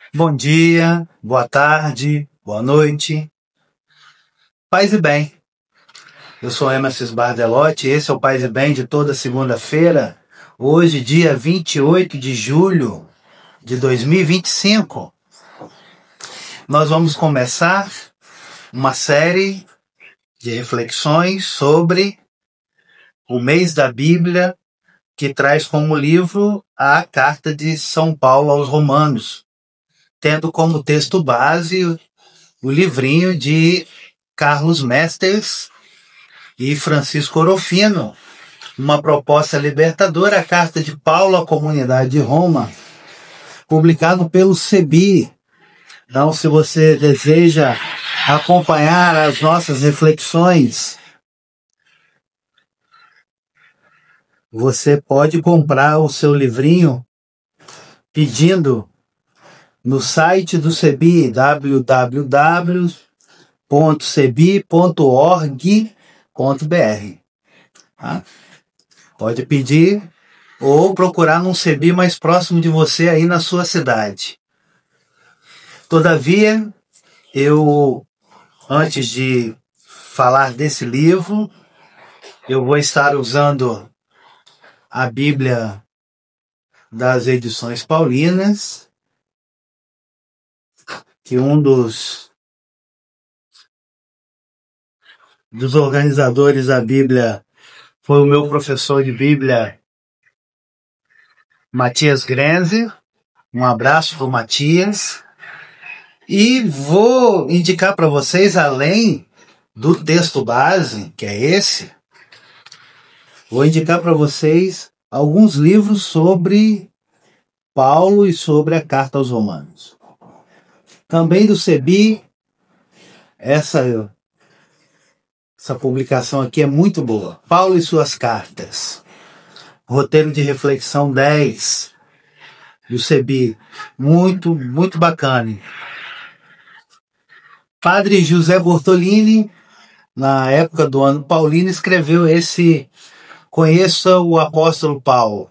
Bom dia, boa tarde, boa noite. Paz e bem. Eu sou Emerson Bardelotti e esse é o Paz e Bem de toda segunda-feira. Hoje, dia 28 de julho de 2025. Nós vamos começar uma série de reflexões sobre o mês da Bíblia, que traz como livro a Carta de São Paulo aos Romanos, tendo como texto base o livrinho de Carlos Mesters e Francisco Orofino, uma proposta libertadora, a Carta de Paulo à Comunidade de Roma, publicado pelo CEBI. Então, se você deseja acompanhar as nossas reflexões, você pode comprar o seu livrinho pedindo no site do CEBI, www.cebi.org.br. Tá? Pode pedir ou procurar num CEBI mais próximo de você aí na sua cidade. Todavia, antes de falar desse livro, eu vou estar usando a Bíblia das Edições Paulinas, que um dos organizadores da Bíblia foi o meu professor de Bíblia, Matias Grenze. Um abraço para o Matias. E vou indicar para vocês, além do texto base, que é esse, vou indicar para vocês alguns livros sobre Paulo e sobre a Carta aos Romanos. Também do CEBI, essa publicação aqui é muito boa. Paulo e suas cartas. Roteiro de reflexão 10 do CEBI. Muito, muito bacana. Padre José Bortolini, na época do ano paulino, escreveu esse Conheça o Apóstolo Paulo.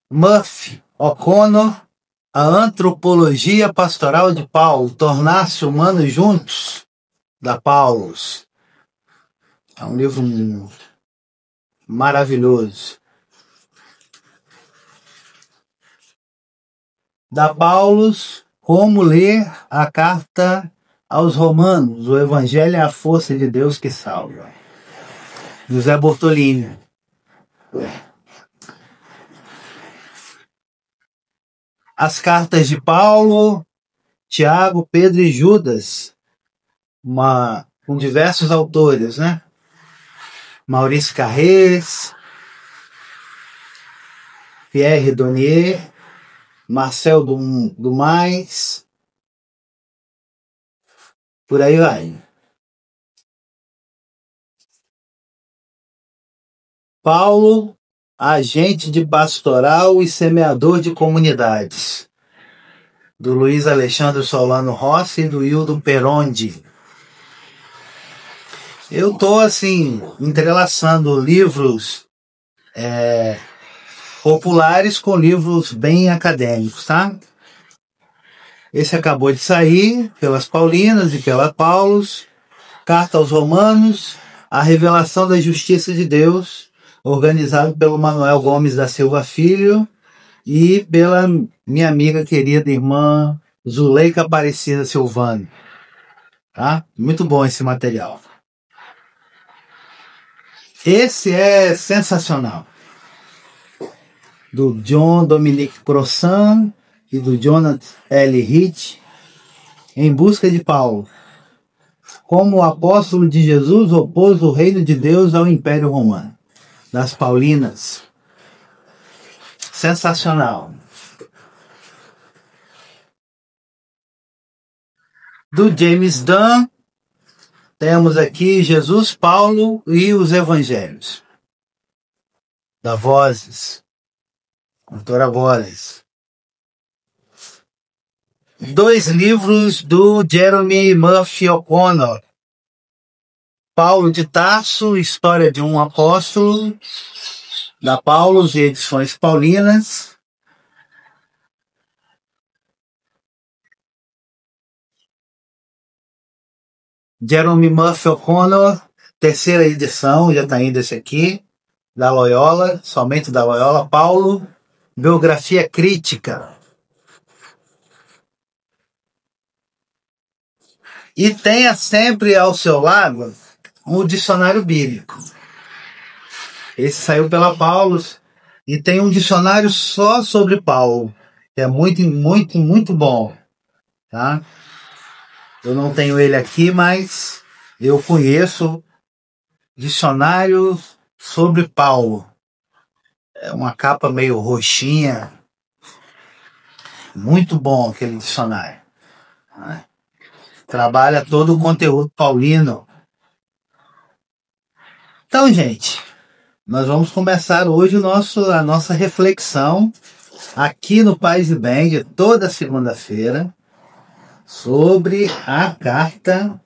Murphy O'Connor, A Antropologia Pastoral de Paulo, Tornar-se Humanos Juntos, da Paulus. É um livro maravilhoso. Da Paulus, Como Ler a Carta aos Romanos, o Evangelho é a força de Deus que salva. José Bortolini. As cartas de Paulo, Tiago, Pedro e Judas, com diversos autores, né? Maurice Carrez, Pierre Donier, Marcel Dumas, por aí vai. Paulo, agente de pastoral e semeador de comunidades, do Luiz Alexandre Solano Rossi e do Hildo Perondi. Eu estou, entrelaçando livros populares com livros bem acadêmicos, tá? Esse acabou de sair pelas Paulinas e pela Paulus, Carta aos Romanos, A Revelação da Justiça de Deus, organizado pelo Manuel Gomes da Silva Filho e pela minha amiga querida irmã Zuleika Aparecida Silvano. Tá? Muito bom esse material. Esse é sensacional. Do John Dominique Crossan e do Jonathan L. Hitch, Em Busca de Paulo. Como o apóstolo de Jesus opôs o reino de Deus ao Império Romano. Das Paulinas. Sensacional. Do James Dunn, temos aqui Jesus, Paulo e os Evangelhos. Da Vozes. Autora Vozes. 2 livros do Jeremy Murphy O'Connor. Paulo de Tarso, História de um Apóstolo. da Paulus e Edições Paulinas. Jerome Murphy O'Connor, terceira edição, já está indo esse aqui, da Loyola, somente da Loyola. Paulo, biografia crítica. E tenha sempre ao seu lado um dicionário bíblico. Esse saiu pela Paulus e tem um dicionário só sobre Paulo, que é muito bom, tá? Eu não tenho ele aqui, mas eu conheço dicionário sobre Paulo. É uma capa meio roxinha. Muito bom aquele dicionário. Trabalha todo o conteúdo paulino. Então, gente, nós vamos começar hoje a nossa reflexão aqui no Paz e Bem, de toda segunda-feira, sobre a carta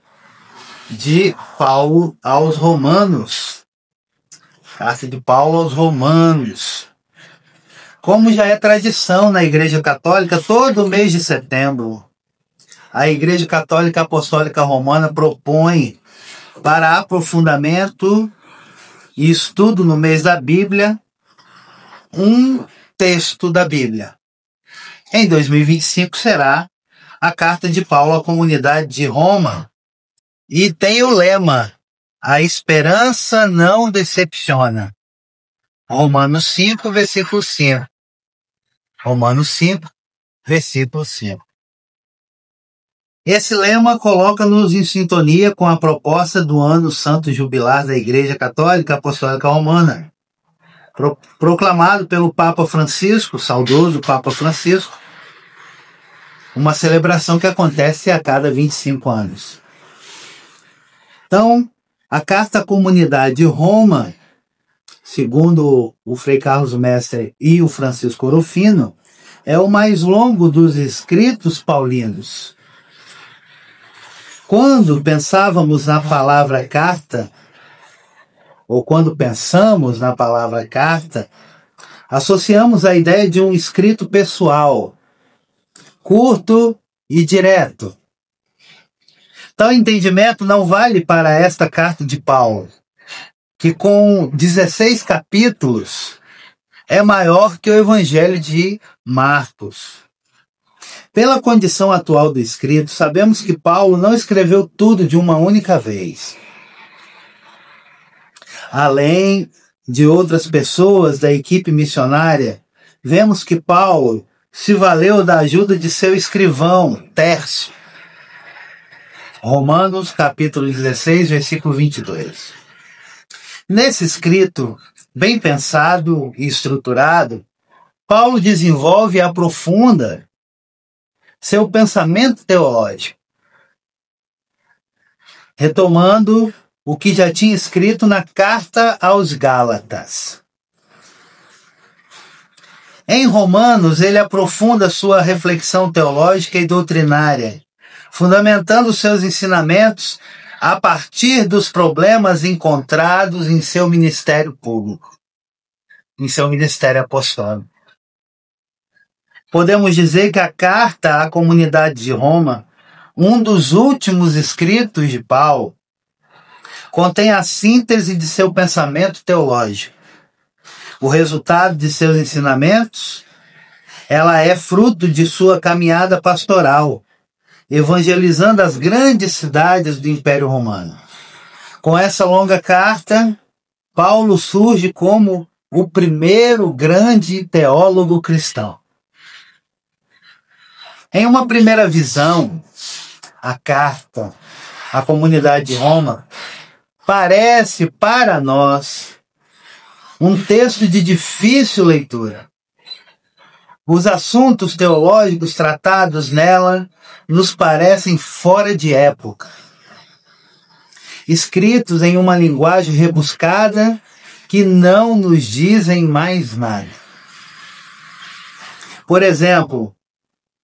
de Paulo aos Romanos. Carta de Paulo aos Romanos. Como já é tradição na Igreja Católica, todo mês de setembro, a Igreja Católica Apostólica Romana propõe para aprofundamento e estudo no mês da Bíblia um texto da Bíblia. Em 2025 será a carta de Paulo à comunidade de Roma e tem o lema: a esperança não decepciona. Romanos 5, versículo 5. Romanos 5, versículo 5. Esse lema coloca-nos em sintonia com a proposta do ano santo jubilar da Igreja Católica Apostólica Romana, proclamado pelo Papa Francisco, saudoso Papa Francisco, uma celebração que acontece a cada 25 anos. Então, a Carta à Comunidade de Roma, segundo o Frei Carlos Mestre e o Francisco Orofino, é o mais longo dos escritos paulinos. Quando pensávamos na palavra carta, ou quando pensamos na palavra carta, associamos a ideia de um escrito pessoal, curto e direto. Tal entendimento não vale para esta carta de Paulo, que com 16 capítulos é maior que o Evangelho de Marcos. Pela condição atual do escrito, sabemos que Paulo não escreveu tudo de uma única vez. Além de outras pessoas da equipe missionária, vemos que Paulo se valeu da ajuda de seu escrivão, Tércio. Romanos, capítulo 16, versículo 22. Nesse escrito, bem pensado e estruturado, Paulo desenvolve e aprofunda seu pensamento teológico, retomando o que já tinha escrito na carta aos Gálatas. Em Romanos, ele aprofunda sua reflexão teológica e doutrinária, fundamentando seus ensinamentos a partir dos problemas encontrados em seu ministério público, em seu ministério apostólico. Podemos dizer que a carta à comunidade de Roma, um dos últimos escritos de Paulo, contém a síntese de seu pensamento teológico. O resultado de seus ensinamentos, ela é fruto de sua caminhada pastoral, evangelizando as grandes cidades do Império Romano. Com essa longa carta, Paulo surge como o primeiro grande teólogo cristão. Em uma primeira visão, a carta à comunidade de Roma parece para nós um texto de difícil leitura. Os assuntos teológicos tratados nela nos parecem fora de época, escritos em uma linguagem rebuscada que não nos dizem mais nada. Por exemplo,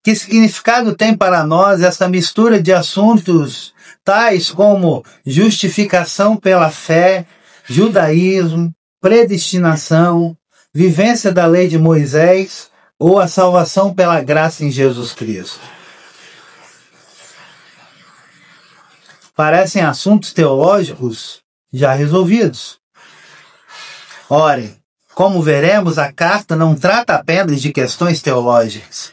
que significado tem para nós essa mistura de assuntos tais como justificação pela fé, judaísmo, predestinação, vivência da lei de Moisés ou a salvação pela graça em Jesus Cristo. Parecem assuntos teológicos já resolvidos. Ora, como veremos, a carta não trata apenas de questões teológicas,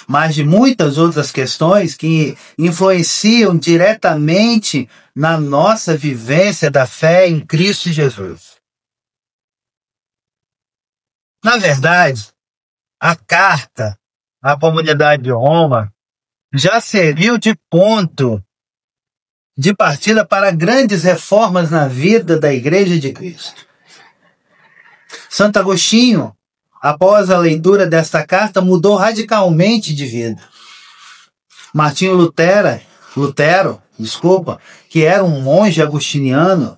mas de muitas outras questões que influenciam diretamente na nossa vivência da fé em Cristo Jesus. Na verdade, a carta à comunidade de Roma já serviu de ponto de partida para grandes reformas na vida da Igreja de Cristo. Santo Agostinho, após a leitura desta carta, mudou radicalmente de vida. Martinho Lutero, que era um monge agostiniano,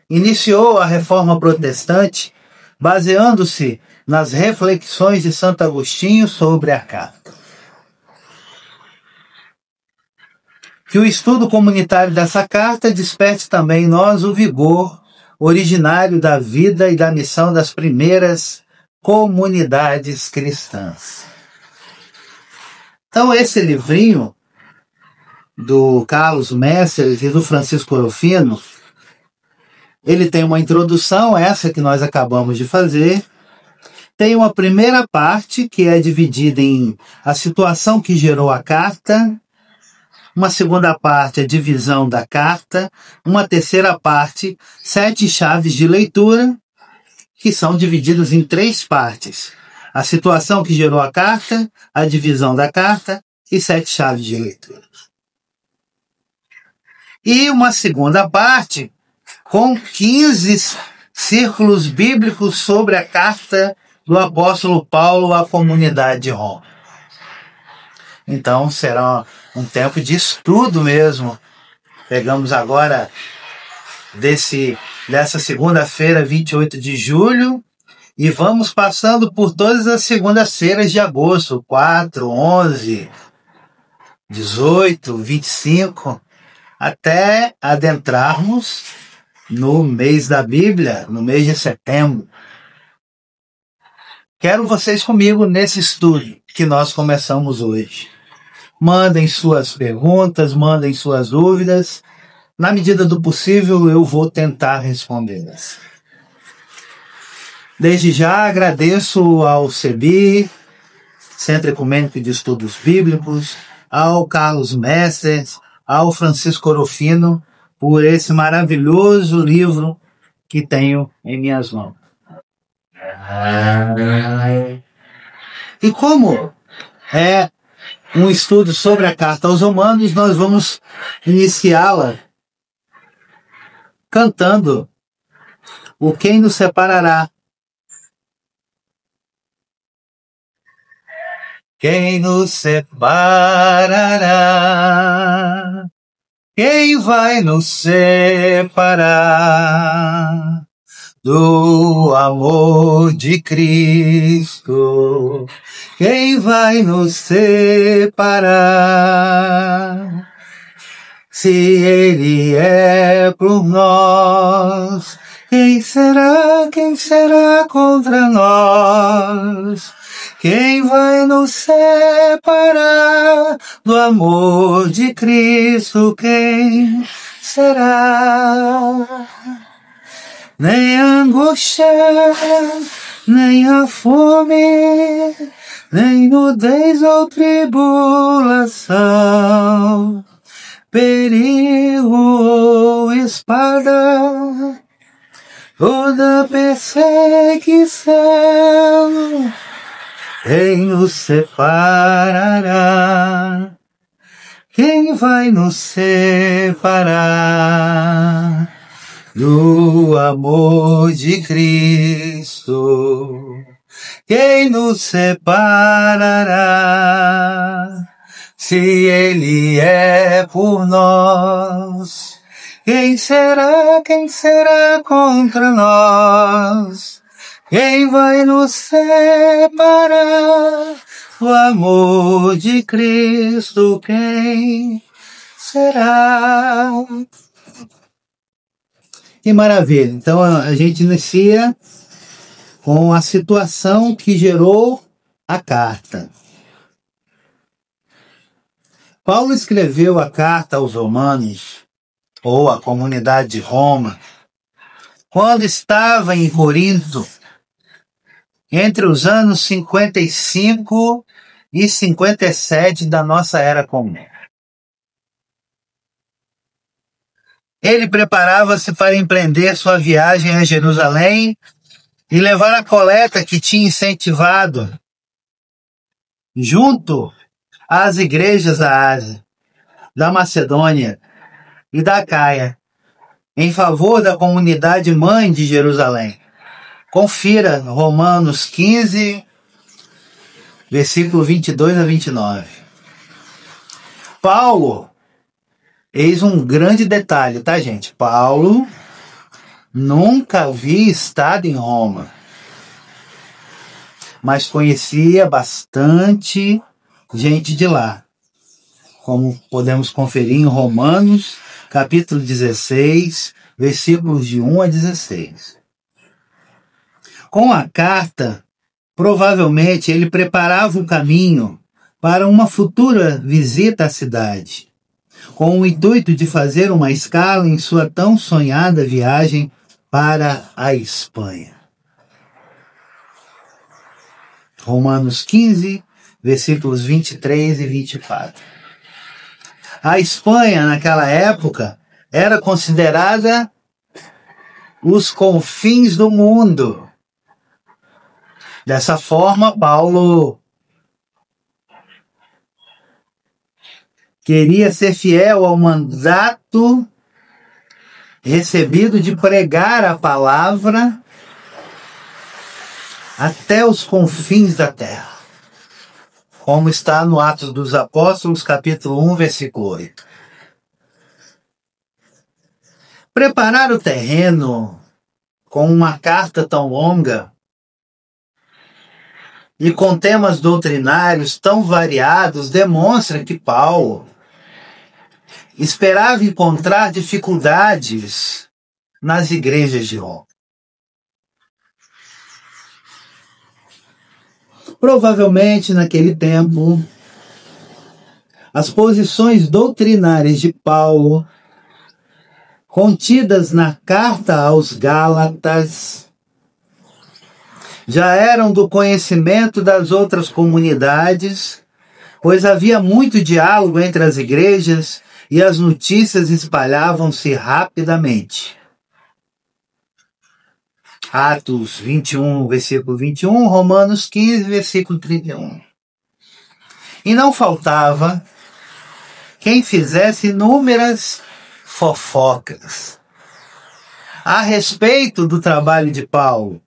iniciou a reforma protestante baseando-se nas reflexões de Santo Agostinho sobre a carta. Que o estudo comunitário dessa carta desperte também em nós o vigor originário da vida e da missão das primeiras comunidades cristãs. Então, esse livrinho do Carlos Mestres e do Francisco Orofino, ele tem uma introdução, essa que nós acabamos de fazer. Tem uma primeira parte, que é dividida em a situação que gerou a carta, uma segunda parte, a divisão da carta, uma terceira parte, 7 chaves de leitura, que são divididas em 3 partes. A situação que gerou a carta, a divisão da carta e 7 chaves de leitura. E uma segunda parte, com 15 círculos bíblicos sobre a carta do apóstolo Paulo à comunidade de Roma. Então, será um tempo de estudo mesmo. Pegamos agora dessa segunda-feira, 28 de julho, e vamos passando por todas as segundas-feiras de agosto, 4, 11, 18, 25, até adentrarmos no mês da Bíblia, no mês de setembro. Quero vocês comigo nesse estudo que nós começamos hoje. Mandem suas perguntas, mandem suas dúvidas. Na medida do possível, eu vou tentar respondê-las. Desde já agradeço ao CEBI, Centro Ecumênico de Estudos Bíblicos, ao Carlos Mestres, ao Francisco Orofino, por esse maravilhoso livro que tenho em minhas mãos. E como é um estudo sobre a carta aos Romanos, nós vamos iniciá-la cantando o Quem nos separará. Quem nos separará? Quem vai nos separar do amor de Cristo? Quem vai nos separar? Se Ele é por nós, quem será contra nós? Quem vai nos separar do amor de Cristo? Quem será? Nem a angústia, nem a fome, nem nudez ou tribulação, perigo ou espada, toda perseguição, quem nos separará? Quem vai nos separar do amor de Cristo? Quem nos separará? Se Ele é por nós, quem será contra nós? Quem vai nos separar do amor de Cristo? Quem será? Que maravilha! Então a gente inicia com a situação que gerou a carta. Paulo escreveu a carta aos Romanos, ou à comunidade de Roma, quando estava em Corinto, entre os anos 55 e 57 da nossa era comum. Ele preparava-se para empreender sua viagem a Jerusalém e levar a coleta que tinha incentivado junto às igrejas da Ásia, da Macedônia e da Acaia, em favor da comunidade mãe de Jerusalém. Confira Romanos 15, versículo 22 a 29. Paulo, eis um grande detalhe, tá, gente? Paulo nunca havia estado em Roma, mas conhecia bastante gente de lá, como podemos conferir em Romanos, capítulo 16, versículos de 1 a 16. Com a carta, provavelmente ele preparava o caminho para uma futura visita à cidade, com o intuito de fazer uma escala em sua tão sonhada viagem para a Espanha. Romanos 15, versículos 23 e 24. A Espanha, naquela época, era considerada os confins do mundo. Dessa forma, Paulo queria ser fiel ao mandato recebido de pregar a palavra até os confins da terra, como está no Atos dos Apóstolos, capítulo 1, versículo 8. Preparar o terreno com uma carta tão longa e com temas doutrinários tão variados demonstra que Paulo esperava encontrar dificuldades nas igrejas de Roma. Provavelmente, naquele tempo, as posições doutrinárias de Paulo, contidas na carta aos Gálatas, já eram do conhecimento das outras comunidades, pois havia muito diálogo entre as igrejas e as notícias espalhavam-se rapidamente. Atos 21, versículo 21, Romanos 15, versículo 31. E não faltava quem fizesse inúmeras fofocas a respeito do trabalho de Paulo,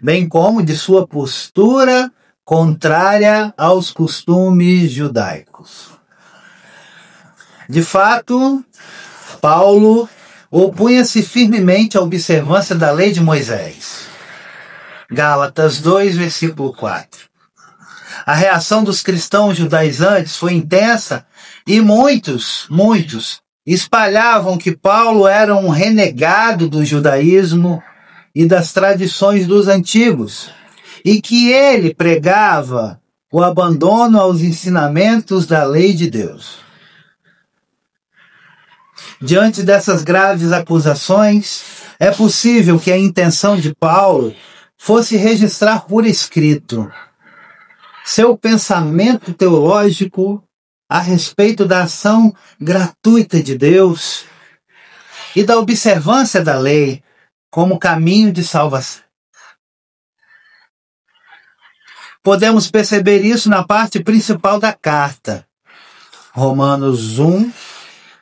bem como de sua postura contrária aos costumes judaicos. De fato, Paulo opunha-se firmemente à observância da lei de Moisés. Gálatas 2, versículo 4. A reação dos cristãos judaizantes foi intensa e muitos espalhavam que Paulo era um renegado do judaísmo e das tradições dos antigos, e que ele pregava o abandono aos ensinamentos da lei de Deus. Diante dessas graves acusações, é possível que a intenção de Paulo fosse registrar por escrito seu pensamento teológico a respeito da ação gratuita de Deus e da observância da lei como caminho de salvação. Podemos perceber isso na parte principal da carta, Romanos 1,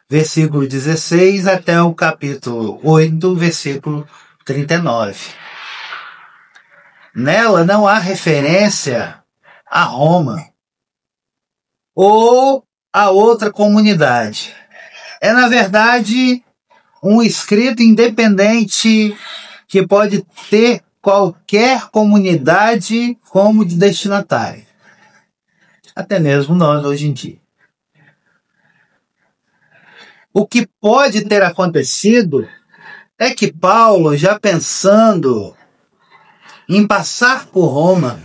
versículo 16 até o capítulo 8, versículo 39. Nela não há referência a Roma ou a outra comunidade. É, na verdade, um escrito independente que pode ter qualquer comunidade como destinatária. Até mesmo nós hoje em dia. O que pode ter acontecido é que Paulo, já pensando em passar por Roma,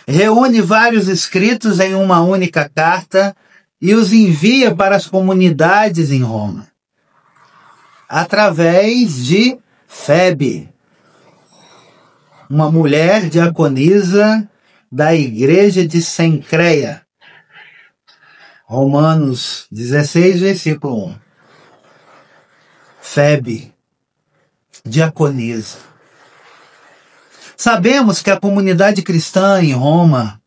reúne vários escritos em uma única carta e os envia para as comunidades em Roma, através de Febe, uma mulher diaconisa da igreja de Cencreia. Romanos 16, versículo 1. Febe, diaconisa. Sabemos que a comunidade cristã em Roma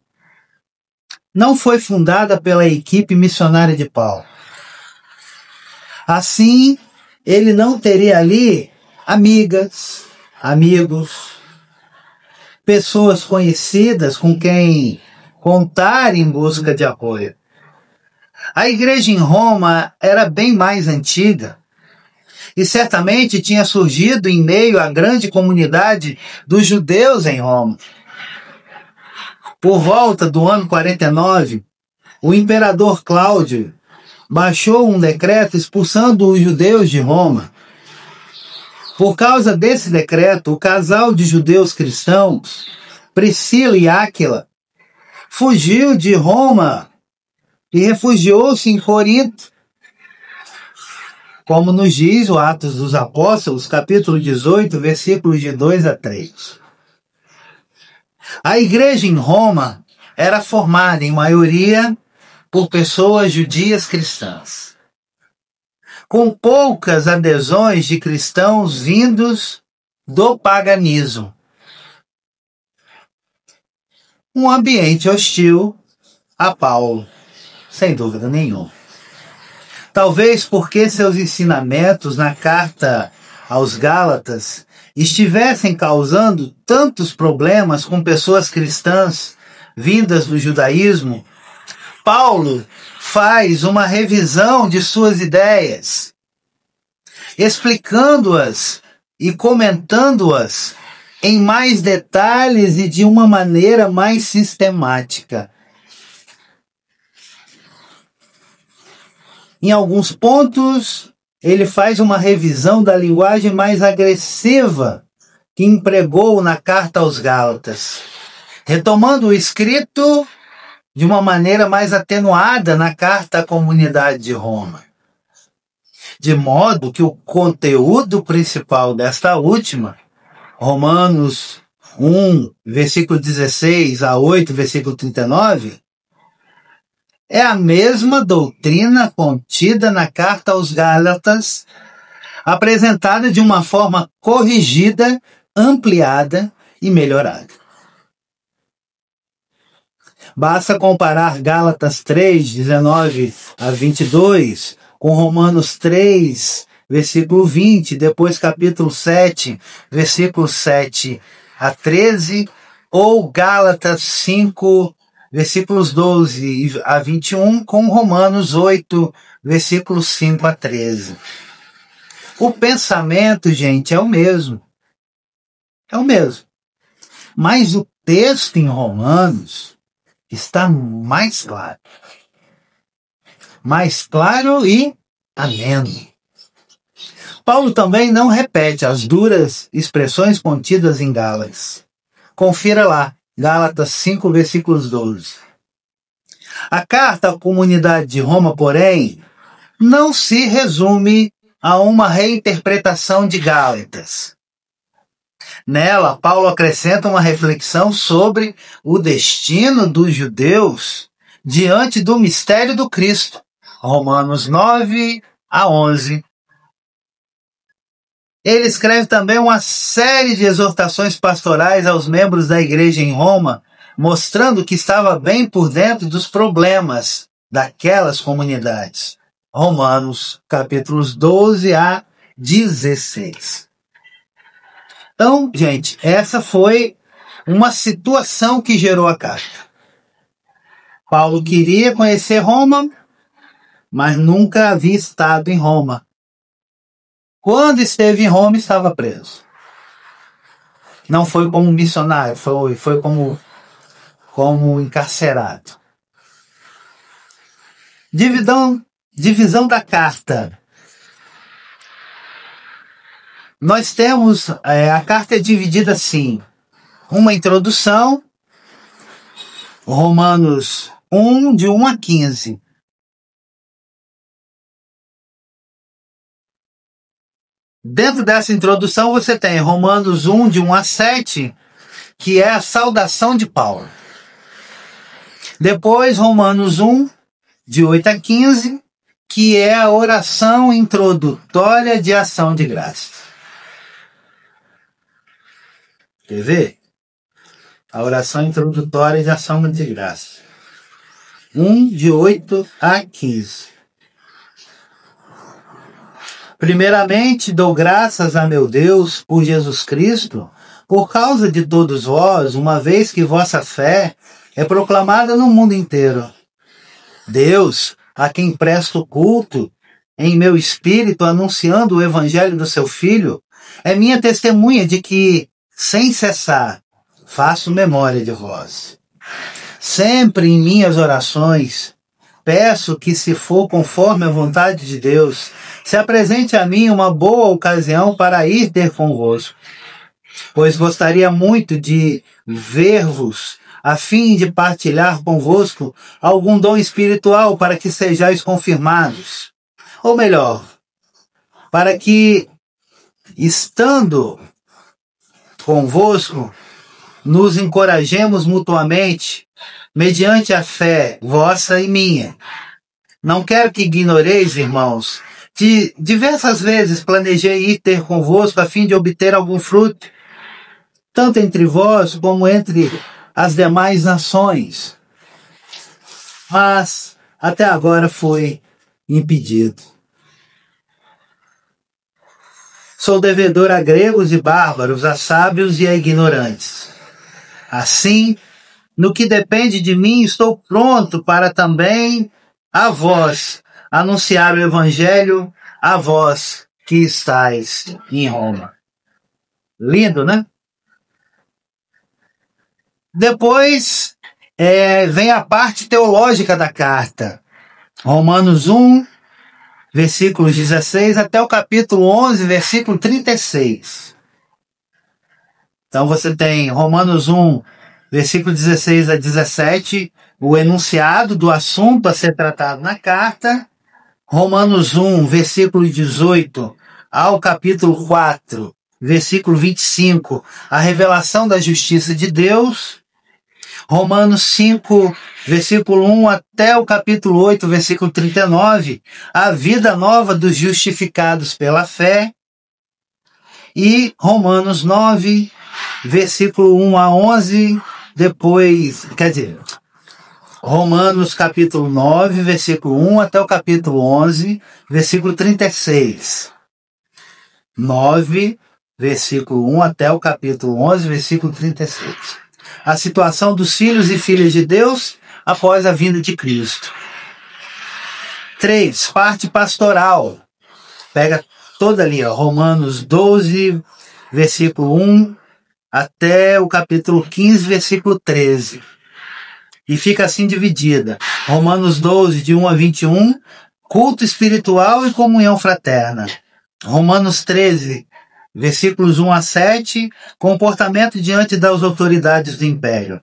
não foi fundada pela equipe missionária de Paulo. Assim, ele não teria ali amigas, amigos, pessoas conhecidas com quem contar em busca de apoio. A igreja em Roma era bem mais antiga e certamente tinha surgido em meio à grande comunidade dos judeus em Roma. Por volta do ano 49, o imperador Cláudio baixou um decreto expulsando os judeus de Roma. Por causa desse decreto, o casal de judeus cristãos, Priscila e Áquila, fugiu de Roma e refugiou-se em Corinto, como nos diz o Atos dos Apóstolos, capítulo 18, versículos de 2 a 3. A igreja em Roma era formada, em maioria, por pessoas judias cristãs, com poucas adesões de cristãos vindos do paganismo. Um ambiente hostil a Paulo, sem dúvida nenhuma. Talvez porque seus ensinamentos na carta aos Gálatas estivessem causando tantos problemas com pessoas cristãs vindas do judaísmo, Paulo faz uma revisão de suas ideias, explicando-as e comentando-as em mais detalhes e de uma maneira mais sistemática. Em alguns pontos, ele faz uma revisão da linguagem mais agressiva que empregou na carta aos Gálatas, retomando o escrito de uma maneira mais atenuada na carta à comunidade de Roma. De modo que o conteúdo principal desta última, Romanos 1, versículo 16 a 8, versículo 39, é a mesma doutrina contida na carta aos Gálatas, apresentada de uma forma corrigida, ampliada e melhorada. Basta comparar Gálatas 3, 19 a 22, com Romanos 3, versículo 20, depois capítulo 7, versículo 7 a 13, ou Gálatas 5, versículos 12 a 21, com Romanos 8, versículos 5 a 13. O pensamento, gente, é o mesmo. É o mesmo. Mas o texto em Romanos está mais claro. Mais claro e ameno. Paulo também não repete as duras expressões contidas em Gálatas. Confira lá, Gálatas 5, versículos 12. A carta à comunidade de Roma, porém, não se resume a uma reinterpretação de Gálatas. Nela, Paulo acrescenta uma reflexão sobre o destino dos judeus diante do mistério do Cristo. Romanos 9 a 11. Ele escreve também uma série de exortações pastorais aos membros da igreja em Roma, mostrando que estava bem por dentro dos problemas daquelas comunidades. Romanos, capítulos 12 a 16. Então, gente, essa foi uma situação que gerou a carta. Paulo queria conhecer Roma, mas nunca havia estado em Roma. Quando esteve em Roma, estava preso. Não foi como missionário, foi como encarcerado. Divisão da carta. nós temos, a carta é dividida assim, uma introdução, Romanos 1, de 1 a 15. Dentro dessa introdução você tem Romanos 1, de 1 a 7, que é a saudação de Paulo. Depois Romanos 1, de 8 a 15, que é a oração introdutória de ação de graças. Quer ver? A oração introdutória de ação de graças. 1, de 8 a 15. Primeiramente, dou graças a meu Deus por Jesus Cristo, por causa de todos vós, uma vez que vossa fé é proclamada no mundo inteiro. Deus, a quem presto culto em meu espírito, anunciando o evangelho do seu Filho, é minha testemunha de que, sem cessar, faço memória de vós. Sempre em minhas orações, peço que, se for conforme a vontade de Deus, se apresente a mim uma boa ocasião para ir ter convosco, pois gostaria muito de ver-vos, a fim de partilhar convosco algum dom espiritual para que sejais confirmados. Ou melhor, para que, estando convosco, nos encorajemos mutuamente, mediante a fé vossa e minha. Não quero que ignoreis, irmãos, que diversas vezes planejei ir ter convosco a fim de obter algum fruto, tanto entre vós como entre as demais nações. Mas até agora foi impedido. Sou devedor a gregos e bárbaros, a sábios e a ignorantes. Assim, no que depende de mim, estou pronto para também a vós anunciar o evangelho, a vós que estáis em Roma. Lindo, né? Depois vem a parte teológica da carta. Romanos 1, versículos 16 até o capítulo 11, versículo 36. Então você tem Romanos 1, versículo 16 a 17, o enunciado do assunto a ser tratado na carta. Romanos 1, versículo 18 ao capítulo 4, versículo 25, a revelação da justiça de Deus. Romanos 5, versículo 1 até o capítulo 8, versículo 39, a vida nova dos justificados pela fé. E Romanos 9, versículo 1 a 11, depois, Romanos capítulo 9, versículo 1 até o capítulo 11, versículo 36. 9, versículo 1 até o capítulo 11, versículo 36. A situação dos filhos e filhas de Deus após a vinda de Cristo. 3. Parte pastoral. Pega toda ali, Romanos 12, versículo 1 até o capítulo 15, versículo 13. E fica assim dividida. Romanos 12, de 1 a 21, culto espiritual e comunhão fraterna. Romanos 13, versículos 1 a 7, comportamento diante das autoridades do império.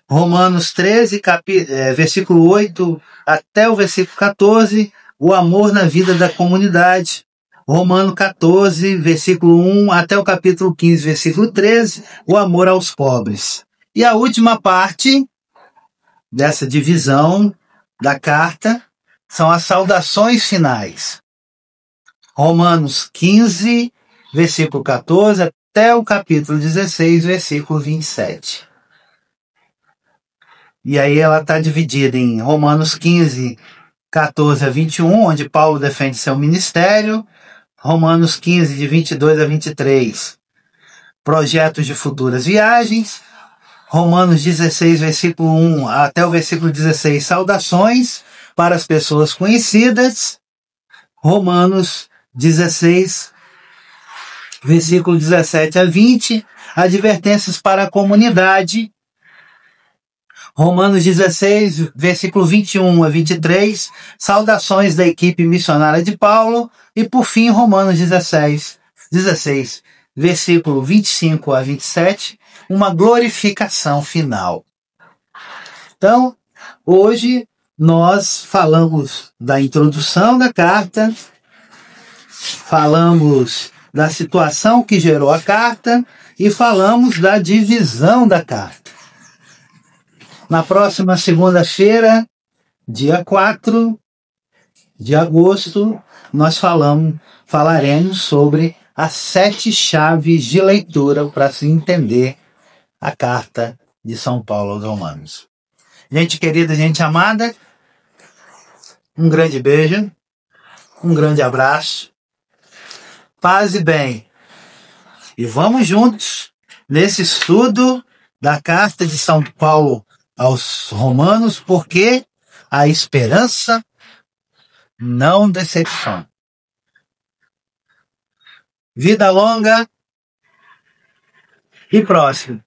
Romanos 13, versículo 8 até o versículo 14, o amor na vida da comunidade. Romanos 14, versículo 1 até o capítulo 15, versículo 13, o amor aos pobres. E a última parte dessa divisão da carta são as saudações finais. Romanos 15, versículo 14 até o capítulo 16, versículo 27. E aí ela está dividida em Romanos 15, 14 a 21, onde Paulo defende seu ministério. Romanos 15, de 22 a 23, projetos de futuras viagens. Romanos 16, versículo 1 até o versículo 16, saudações para as pessoas conhecidas. Romanos 16, versículo 17 a 20, advertências para a comunidade. Romanos 16, versículo 21 a 23, saudações da equipe missionária de Paulo. E por fim, Romanos 16, 16, versículo 25 a 27, uma glorificação final. Então, hoje nós falamos da introdução da carta, falamos da situação que gerou a carta e falamos da divisão da carta. Na próxima segunda-feira, dia 4 de agosto, nós falaremos sobre as 7 chaves de leitura para se entender a carta de São Paulo aos Romanos. Gente querida, gente amada, um grande beijo, um grande abraço, paz e bem. E vamos juntos nesse estudo da carta de São Paulo aos Romanos, porque a esperança não decepciona. Vida longa e próspera.